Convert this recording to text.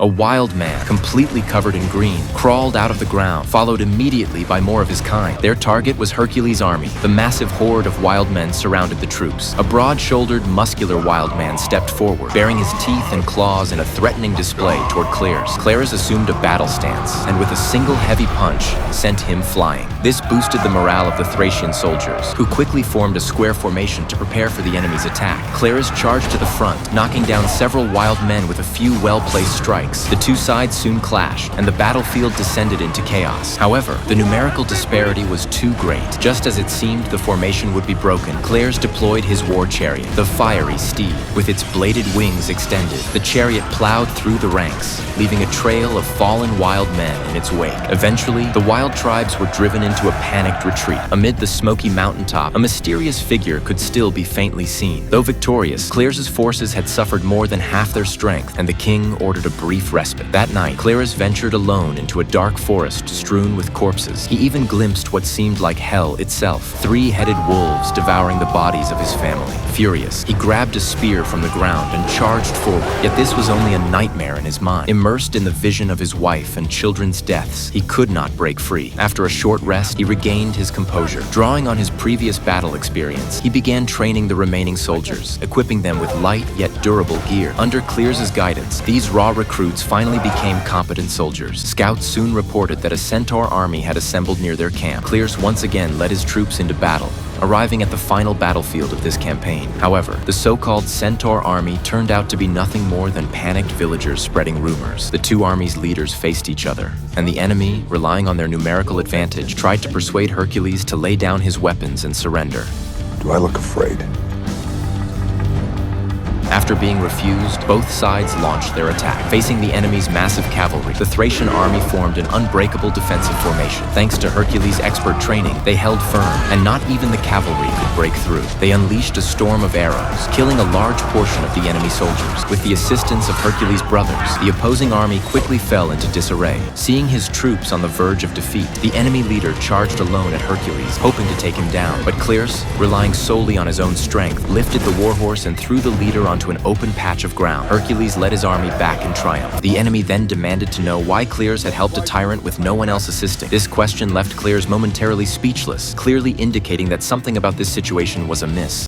A wild man, completely covered in green, crawled out of the ground, followed immediately by more of his kind. Their target was Hercules' army. The massive horde of wild men surrounded the troops. A broad-shouldered, muscular wild man stepped forward, baring his teeth and claws in a threatening display toward Clarus. Clarus assumed a battle stance, and with a single heavy punch, sent him flying. This boosted the morale of the Thracian soldiers, who quickly formed a square formation to prepare for the enemy's attack. Clarus charged to the front, knocking down several wild men with a few well-placed strikes. The two sides soon clashed, and the battlefield descended into chaos. However, the numerical disparity was too great. Just as it seemed the formation would be broken, Clarus deployed his war chariot, the fiery steed. With its bladed wings extended, the chariot plowed through the ranks, leaving a trail of fallen wild men in its wake. Eventually, the wild tribes were driven into a panicked retreat. Amid the smoky mountaintop, a mysterious figure could still be faintly seen. Though victorious, Clarus' forces had suffered more than half their strength, and the king ordered a brief respite. That night, Clarus ventured alone into a dark forest strewn with corpses. He even glimpsed what seemed like hell itself, three-headed wolves devouring the bodies of his family. Furious, he grabbed a spear from the ground and charged forward. Yet this was only a nightmare in his mind. Immersed in the vision of his wife and children's deaths, he could not break free. After a short rest, he regained his composure. Drawing on his previous battle experience, he began training the remaining soldiers, equipping them with light yet durable gear. Under Clarus' guidance, these raw recruits finally became competent soldiers. Scouts soon reported that a Centaur army had assembled near their camp. Clarus once again led his troops into battle, arriving at the final battlefield of this campaign. However, the so-called Centaur army turned out to be nothing more than panicked villagers spreading rumors. The two armies' leaders faced each other, and the enemy, relying on their numerical advantage, tried to persuade Hercules to lay down his weapons and surrender. Do I look afraid? After being refused, both sides launched their attack. Facing the enemy's massive cavalry, the Thracian army formed an unbreakable defensive formation. Thanks to Hercules' expert training, they held firm, and not even the cavalry could break through. They unleashed a storm of arrows, killing a large portion of the enemy soldiers. With the assistance of Hercules' brothers, the opposing army quickly fell into disarray. Seeing his troops on the verge of defeat, the enemy leader charged alone at Hercules, hoping to take him down. But Clarus, relying solely on his own strength, lifted the warhorse and threw the leader onto an open patch of ground. Hercules led his army back in triumph. The enemy then demanded to know why Clarus had helped a tyrant with no one else assisting. This question left Clarus momentarily speechless, clearly indicating that something about this situation was amiss.